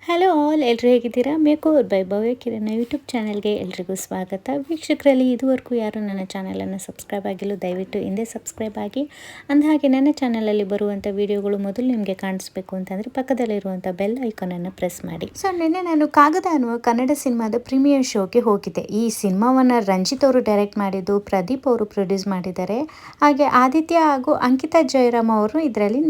Hello all, ಎಲ್ಲರೂ ಹೇಗಿದ್ದೀರಾ? Makeover by Bhavya Kirana YouTube ಚಾನಲ್ಗೆ ಎಲ್ರಿಗೂ ಸ್ವಾಗತ. ವೀಕ್ಷಕರಲ್ಲಿ ಇದುವರೆಗೂ ಯಾರು ನನ್ನ ಚಾನಲನ್ನು ಸಬ್ಸ್ಕ್ರೈಬ್ ಆಗಿಲ್ಲ, ದಯವಿಟ್ಟು ಹಿಂದೆ ಸಬ್ಸ್ಕ್ರೈಬ್ ಆಗಿ. ಅಂದಹಾಗೆ ನನ್ನ ಚಾನಲಲ್ಲಿ ಬರುವಂಥ ವೀಡಿಯೋಗಳು ಮೊದಲು ನಿಮಗೆ ಕಾಣಿಸ್ಬೇಕು ಅಂತಂದರೆ ಪಕ್ಕದಲ್ಲಿರುವಂಥ ಬೆಲ್ ಐಕಾನನ್ನು ಪ್ರೆಸ್ ಮಾಡಿ. ಸೊ ನಿನ್ನೆ ನಾನು ಕಾಗದ ಅನ್ನುವ ಕನ್ನಡ ಸಿನಿಮಾದ ಪ್ರೀಮಿಯರ್ ಶೋಗೆ ಹೋಗಿದ್ದೆ. ಈ ಸಿನಿಮಾವನ್ನು ರಂಜಿತ್ ಅವರು ಡೈರೆಕ್ಟ್ ಮಾಡಿದ್ದು, ಪ್ರದೀಪ್ ಅವರು ಪ್ರೊಡ್ಯೂಸ್ ಮಾಡಿದ್ದಾರೆ. ಹಾಗೆ ಆದಿತ್ಯ ಹಾಗೂ ಅಂಕಿತಾ ಜಯರಾಮ್ ಅವರು ಇದರಲ್ಲಿ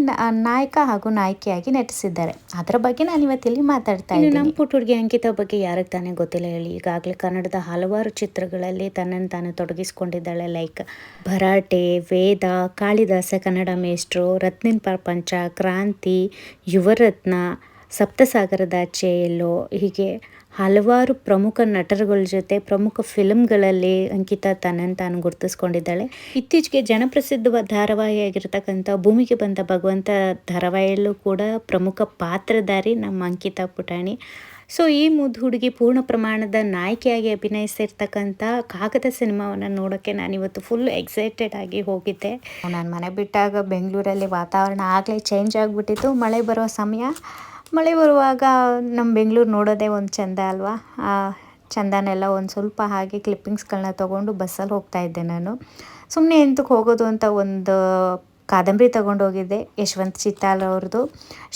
ನಾಯಕ ಹಾಗೂ ನಾಯಕಿಯಾಗಿ ನಟಿಸಿದ್ದಾರೆ. ಅದರ ಬಗ್ಗೆ ನಾನು ಇವತ್ತಿಲ್ಲಿ ಮಾತಾಡ್ತಾ ಇದ್ದೀನಿ. ನಮ್ಮ ಪುಟ್ಟ ಹುಡುಗಿ ಅಂಕಿತಾ ಬಗ್ಗೆ ಯಾರಿಗೆ ತಾನೇ ಗೊತ್ತಿಲ್ಲ ಹೇಳಿ. ಈಗಾಗಲೇ ಕನ್ನಡದ ಹಲವಾರು ಚಿತ್ರಗಳಲ್ಲಿ ತನ್ನನ್ನು ತಾನು ತೊಡಗಿಸ್ಕೊಂಡಿದ್ದಾಳೆ. ಲೈಕ್ ಭರಾಟೆ, ವೇದ, ಕಾಳಿದಾಸ ಕನ್ನಡ ಮೇಷ್ಟ್ರು, ರತ್ನಿನ್ ಪ್ರಪಂಚ, ಕ್ರಾಂತಿ, ಯುವರತ್ನ, ಸಪ್ತಸಾಗರದಾಚೆ ಎಲ್ಲೋ, ಹೀಗೆ ಹಲವಾರು ಪ್ರಮುಖ ನಟರುಗಳ ಜೊತೆ ಪ್ರಮುಖ ಫಿಲ್ಮ್ಗಳಲ್ಲಿ ಅಂಕಿತಾ ತನ್ನನ್ನು ತಾನು ಗುರುತಿಸ್ಕೊಂಡಿದ್ದಾಳೆ. ಇತ್ತೀಚೆಗೆ ಜನಪ್ರಸಿದ್ಧ ಧಾರಾವಾಹಿಯಾಗಿರ್ತಕ್ಕಂಥ ಭೂಮಿಗೆ ಬಂದ ಭಗವಂತ ಧಾರಾವಾಹಿಯಲ್ಲೂ ಕೂಡ ಪ್ರಮುಖ ಪಾತ್ರಧಾರಿ ನಮ್ಮ ಅಂಕಿತಾ ಪುಟಾಣಿ. ಸೊ ಈ ಮುದ್ದು ಹುಡುಗಿ ಪೂರ್ಣ ಪ್ರಮಾಣದ ನಾಯಕಿಯಾಗಿ ಅಭಿನಯಿಸಿರ್ತಕ್ಕಂಥ ಕಾಗದ ಸಿನಿಮಾವನ್ನು ನೋಡೋಕ್ಕೆ ನಾನಿವತ್ತು ಫುಲ್ ಎಕ್ಸೈಟೆಡ್ ಆಗಿ ಹೋಗಿದ್ದೆ. ನಾನು ಮನೆ ಬಿಟ್ಟಾಗ ಬೆಂಗಳೂರಲ್ಲಿ ವಾತಾವರಣ ಆಗಲೇ ಚೇಂಜ್ ಆಗಿಬಿಟ್ಟಿತ್ತು. ಮಳೆ ಬರೋ ಸಮಯ. ಮಳೆ ಬರುವಾಗ ನಮ್ಮ ಬೆಂಗಳೂರು ನೋಡೋದೇ ಒಂದು ಚೆಂದ ಅಲ್ವಾ. ಚೆಂದನೆಲ್ಲ ಒಂದು ಸ್ವಲ್ಪ ಹಾಗೆ ಕ್ಲಿಪ್ಪಿಂಗ್ಸ್ಗಳನ್ನ ತೊಗೊಂಡು ಬಸ್ಸಲ್ಲಿ ಹೋಗ್ತಾ ಇದ್ದೆ. ನಾನು ಸುಮ್ಮನೆ ಎಂತಕ್ಕೆ ಹೋಗೋದು ಅಂತ ಒಂದು ಕಾದಂಬರಿ ತೊಗೊಂಡೋಗಿದ್ದೆ, ಯಶವಂತ್ ಚಿತ್ತಾಲ್ ಅವ್ರದ್ದು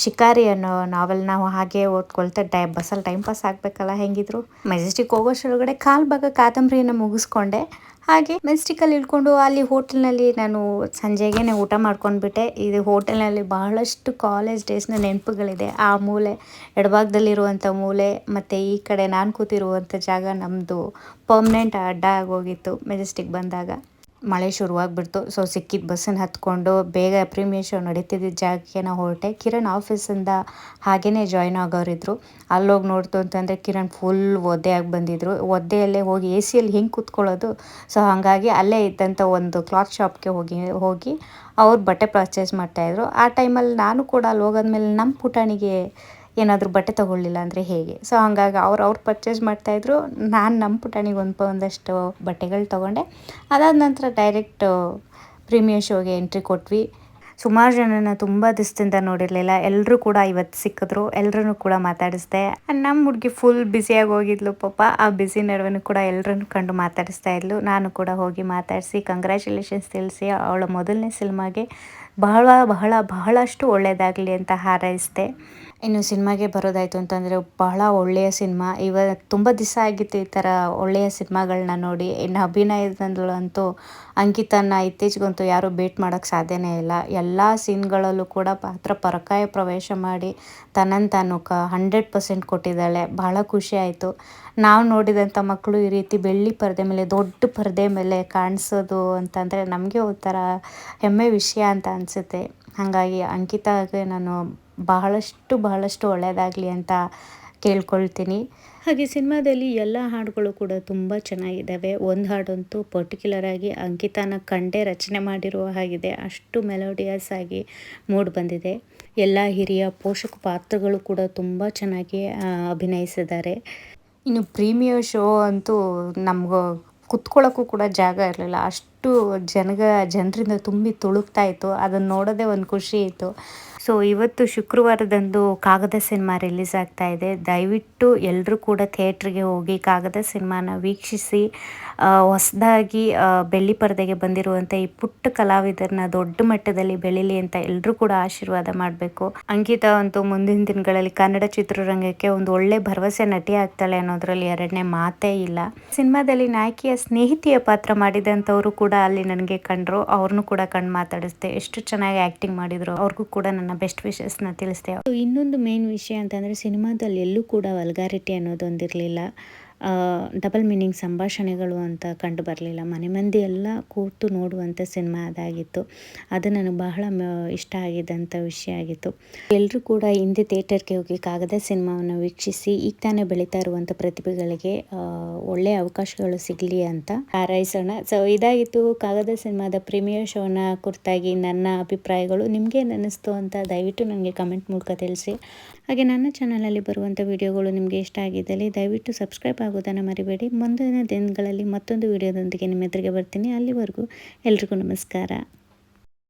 ಶಿಕಾರಿ ಅನ್ನೋ ನಾವೆಲ್. ನಾವು ಹಾಗೆ ಓದ್ಕೊಳ್ತಾ ಬಸ್ಸಲ್ಲಿ ಟೈಮ್ ಪಾಸ್ ಆಗಬೇಕಲ್ಲ, ಹೆಂಗಿದ್ರು ಮೆಜೆಸ್ಟಿಕ್ ಹೋಗೋಷ್ಟರೊಳಗಡೆ ಕಾಲು ಭಾಗ ಕಾದಂಬರಿಯನ್ನು ಮುಗಿಸ್ಕೊಂಡೆ. ಹಾಗೆ ಮೆಜೆಸ್ಟಿಕಲ್ಲಿ ಇಳ್ಕೊಂಡು ಅಲ್ಲಿ ಹೋಟೆಲ್ನಲ್ಲಿ ನಾನು ಸಂಜೆಗೆ ಊಟ ಮಾಡ್ಕೊಂಡ್ಬಿಟ್ಟೆ. ಇದು ಹೋಟೆಲ್ನಲ್ಲಿ ಬಹಳಷ್ಟು ಕಾಲೇಜ್ ಡೇಸ್ನ ನೆನಪುಗಳಿದೆ. ಆ ಮೂಲೆ ಎಡಭಾಗದಲ್ಲಿರುವಂಥ ಮೂಲೆ ಮತ್ತು ಈ ಕಡೆ ನಾನು ಕೂತಿರುವಂಥ ಜಾಗ ನಮ್ಮದು ಪರ್ಮನೆಂಟ್ ಅಡ್ಡ ಆಗೋಗಿತ್ತು. ಮೆಜೆಸ್ಟಿಕ್ ಬಂದಾಗ ಮಳೆ ಶುರುವಾಗ್ಬಿಡ್ತು. ಸೊ ಸಿಕ್ಕಿದ ಬಸ್ಸನ್ನು ಹತ್ಕೊಂಡು ಬೇಗ ಪ್ರೀಮಿಯರ್ ಶೋ ನಡೀತಿದ್ದ ಜಾಗಕ್ಕೆ ನಾವು ಹೊರಟೆ. ಕಿರಣ್ ಆಫೀಸಿಂದ ಹಾಗೇ ಜಾಯ್ನ್ ಆಗೋರಿದ್ರು. ಅಲ್ಲೋಗಿ ನೋಡ್ತು ಅಂತಂದರೆ ಕಿರಣ್ ಫುಲ್ ಒದ್ದೆಯಾಗಿ ಬಂದಿದ್ರು. ಒದ್ದೆಯಲ್ಲೇ ಹೋಗಿ ಎ ಸಿಯಲ್ಲಿ ಹೆಂಗೆ ಕೂತ್ಕೊಳ್ಳೋದು. ಸೊ ಹಾಗಾಗಿ ಅಲ್ಲೇ ಇದ್ದಂಥ ಒಂದು ಕ್ಲಾತ್ ಶಾಪ್ಗೆ ಹೋಗಿ ಅವ್ರು ಬಟ್ಟೆ ಪರ್ಚೇಸ್ ಮಾಡ್ತಾಯಿದ್ರು. ಆ ಟೈಮಲ್ಲಿ ನಾನು ಕೂಡ ಅಲ್ಲಿ ಹೋಗೋದ್ಮೇಲೆ ನಮ್ಮ ಪುಟಾಣಿಗೆ ಏನಾದರೂ ಬಟ್ಟೆ ತೊಗೊಳ್ಳಿಲ್ಲ ಅಂದರೆ ಹೇಗೆ. ಸೊ ಹಾಗಾಗಿ ಅವ್ರು ಪರ್ಚೇಸ್ ಮಾಡ್ತಾಯಿದ್ರು. ನಾನು ನಮ್ಮ ಪುಟಾಣಿಗೆ ಒಂದಷ್ಟು ಬಟ್ಟೆಗಳು ತೊಗೊಂಡೆ. ಅದಾದ ನಂತರ ಡೈರೆಕ್ಟ್ ಪ್ರೀಮಿಯರ್ ಶೋಗೆ ಎಂಟ್ರಿ ಕೊಟ್ವಿ. ಸುಮಾರು ಜನನ ತುಂಬ ದಿವಸದಿಂದ ನೋಡಿರಲಿಲ್ಲ. ಎಲ್ಲರೂ ಕೂಡ ಇವತ್ತು ಸಿಕ್ಕಿದ್ರು. ಎಲ್ಲರೂ ಕೂಡ ಮಾತಾಡಿಸ್ದೆ. ನಮ್ಮ ಹುಡುಗಿ ಫುಲ್ ಬ್ಯುಸಿಯಾಗಿ ಹೋಗಿದ್ಲು ಪಾಪ. ಆ ಬ್ಯುಸಿ ನಡುವೆ ಕೂಡ ಎಲ್ಲರನ್ನು ಕಂಡು ಮಾತಾಡಿಸ್ತಾ ಇದ್ಲು. ನಾನು ಕೂಡ ಹೋಗಿ ಮಾತಾಡಿಸಿ ಕಂಗ್ರ್ಯಾಚುಲೇಷನ್ಸ್ ತಿಳಿಸಿ ಅವಳ ಮೊದಲನೇ ಸಿನಿಮಾಗೆ ಬಹಳಷ್ಟು ಒಳ್ಳೆಯದಾಗಲಿ ಅಂತ ಹಾರೈಸಿದೆ. ಇನ್ನು ಸಿನಿಮಾಗೆ ಬರೋದಾಯಿತು ಅಂತಂದರೆ ಬಹಳ ಒಳ್ಳೆಯ ಸಿನಿಮಾ. ತುಂಬ ದಿವಸ ಆಗಿತ್ತು ಈ ಥರ ಒಳ್ಳೆಯ ಸಿನಿಮಾಗಳನ್ನ ನೋಡಿ. ಇನ್ನು ಅಭಿನಯದಲ್ಲಂತೂ ಅಂಕಿತನ ಇತ್ತೀಚೆಗಂತೂ ಯಾರೂ ಬೇಟ್ ಮಾಡೋಕ್ಕೆ ಸಾಧ್ಯನೇ ಇಲ್ಲ. ಎಲ್ಲ ಸೀನ್ಗಳಲ್ಲೂ ಕೂಡ ಪಾತ್ರ ಪರಕಾಯ ಪ್ರವೇಶ ಮಾಡಿ ತನ್ನನ್ನು ತಾನು 100% ಕೊಟ್ಟಿದ್ದಾಳೆ. ಬಹಳ ಖುಷಿ ಆಯಿತು. ನಾವು ನೋಡಿದಂಥ ಮಕ್ಕಳು ಈ ರೀತಿ ಬೆಳ್ಳಿ ಪರದೆ ಮೇಲೆ, ದೊಡ್ಡ ಪರದೆ ಮೇಲೆ ಕಾಣಿಸೋದು ಅಂತಂದರೆ ನಮಗೆ ಒಂಥರ ಹೆಮ್ಮೆ ವಿಷಯ ಅಂತ ಅನಿಸುತ್ತೆ. ಹಾಗಾಗಿ ಅಂಕಿತಾಗೆ ನಾನು ಬಹಳಷ್ಟು ಒಳ್ಳೆಯದಾಗಲಿ ಅಂತ ಕೇಳ್ಕೊಳ್ತೀನಿ. ಹಾಗೆ ಸಿನಿಮಾದಲ್ಲಿ ಎಲ್ಲ ಹಾಡುಗಳು ಕೂಡ ತುಂಬ ಚೆನ್ನಾಗಿದ್ದಾವೆ. ಒಂದು ಹಾಡಂತೂ ಪರ್ಟಿಕ್ಯುಲರ್ ಆಗಿ ಅಂಕಿತಾನ ಕಂಡೇ ರಚನೆ ಮಾಡಿರುವ ಹಾಗಿದೆ. ಅಷ್ಟು ಮೆಲೋಡಿಯಸ್ ಆಗಿ ಮೂಡ್ ಬಂದಿದೆ. ಎಲ್ಲ ಹಿರಿಯ ಪೋಷಕ ಪಾತ್ರಗಳು ಕೂಡ ತುಂಬ ಚೆನ್ನಾಗಿ ಅಭಿನಯಿಸಿದ್ದಾರೆ. ಇನ್ನು ಪ್ರೀಮಿಯರ್ ಶೋ ಅಂತೂ ನಮ್ಗೆ ಕುತ್ಕೊಳ್ಳೋಕ್ಕೂ ಕೂಡ ಜಾಗ ಇರಲಿಲ್ಲ. ಅಷ್ಟು ಜನರಿಂದ ತುಂಬಿ ತುಳುಕ್ತಾ ಇತ್ತು. ಅದನ್ನು ನೋಡೋದೇ ಒಂದು ಖುಷಿ ಇತ್ತು. ಸೊ ಇವತ್ತು ಶುಕ್ರವಾರದಂದು ಕಾಗದ ಸಿನಿಮಾ ರಿಲೀಸ್ ಆಗ್ತಾ ಇದೆ. ದಯವಿಟ್ಟು ಎಲ್ಲರೂ ಕೂಡ ಥಿಯೇಟ್ರಿಗೆ ಹೋಗಿ ಕಾಗದ ಸಿನಿಮಾನ ವೀಕ್ಷಿಸಿ ಹೊಸದಾಗಿ ಬೆಳ್ಳಿ ಪರದೆಗೆ ಬಂದಿರುವಂಥ ಈ ಪುಟ್ಟ ಕಲಾವಿದರನ್ನ ದೊಡ್ಡ ಮಟ್ಟದಲ್ಲಿ ಬೆಳೀಲಿ ಅಂತ ಎಲ್ಲರೂ ಕೂಡ ಆಶೀರ್ವಾದ ಮಾಡಬೇಕು. ಅಂಕಿತಾ ಅಂತೂ ಮುಂದಿನ ದಿನಗಳಲ್ಲಿ ಕನ್ನಡ ಚಿತ್ರರಂಗಕ್ಕೆ ಒಂದು ಒಳ್ಳೆ ಭರವಸೆ ನಟಿ ಆಗ್ತಾಳೆ ಅನ್ನೋದ್ರಲ್ಲಿ ಎರಡನೇ ಮಾತೇ ಇಲ್ಲ. ಸಿನಿಮಾದಲ್ಲಿ ನಾಯಕಿಯ ಸ್ನೇಹಿತೆಯ ಪಾತ್ರ ಮಾಡಿದಂಥವರು ಕೂಡ ಅಲ್ಲಿ ನನಗೆ ಕಂಡ್ರು. ಅವ್ರನ್ನೂ ಕೂಡ ಕಂಡು ಮಾತಾಡಿಸ್ದೆ. ಎಷ್ಟು ಚೆನ್ನಾಗಿ ಆ್ಯಕ್ಟಿಂಗ್ ಮಾಡಿದ್ರು. ಅವ್ರಿಗೂ ಕೂಡ ನನ್ನ ಬೆಸ್ಟ್ ವಿಶಸ್ನ ತಿಳಿಸ್ದೆ. ಇನ್ನೊಂದು ಮೇನ್ ವಿಷಯ ಅಂತಂದರೆ ಸಿನಿಮಾದಲ್ಲಿ ಎಲ್ಲೂ ಕೂಡ ವಲ್ಗಾರಿಟಿ ಅನ್ನೋದೊಂದಿರಲಿಲ್ಲ. ಡಬಲ್ ಮೀನಿಂಗ್ ಸಂಭಾಷಣೆಗಳು ಅಂತ ಕಂಡು ಬರಲಿಲ್ಲ. ಮನೆ ಮಂದಿ ಎಲ್ಲ ಕೂತು ನೋಡುವಂಥ ಸಿನಿಮಾ ಅದಾಗಿತ್ತು. ಅದು ನನಗೆ ಬಹಳ ಇಷ್ಟ ಆಗಿದ್ದಂಥ ವಿಷಯ ಆಗಿತ್ತು. ಎಲ್ಲರೂ ಕೂಡ ಹಿಂದೆ ಥಿಯೇಟರ್ಗೆ ಹೋಗಿ ಕಾಗದ ಸಿನಿಮಾವನ್ನು ವೀಕ್ಷಿಸಿ ಈಗ ತಾನೇ ಬೆಳೀತಾ ಇರುವಂಥ ಪ್ರತಿಭೆಗಳಿಗೆ ಒಳ್ಳೆಯ ಅವಕಾಶಗಳು ಸಿಗಲಿ ಅಂತ ಹಾರೈಸೋಣ. ಸೊ ಇದಾಗಿತ್ತು ಕಾಗದ ಸಿನಿಮಾದ ಪ್ರೀಮಿಯರ್ ಶೋನ ಕುರಿತಾಗಿ ನನ್ನ ಅಭಿಪ್ರಾಯಗಳು. ನಿಮಗೇನು ಅನ್ನಿಸ್ತು ಅಂತ ದಯವಿಟ್ಟು ನನಗೆ ಕಮೆಂಟ್ ಮೂಲಕ ತಿಳಿಸಿ. ಹಾಗೆ ನನ್ನ ಚಾನಲಲ್ಲಿ ಬರುವಂಥ ವಿಡಿಯೋಗಳು ನಿಮಗೆ ಇಷ್ಟ ಆಗಿದ್ದಲ್ಲಿ ದಯವಿಟ್ಟು ಸಬ್ಸ್ಕ್ರೈಬ್ ಆಗೋದನ್ನು ಮರಿಬೇಡಿ. ಮುಂದಿನ ದಿನಗಳಲ್ಲಿ ಮತ್ತೊಂದು ವಿಡಿಯೋದೊಂದಿಗೆ ನಿಮ್ಮ ಎದುರಿಗೆ ಬರ್ತೀನಿ. ಅಲ್ಲಿವರೆಗೂ ಎಲ್ರಿಗೂ ನಮಸ್ಕಾರ.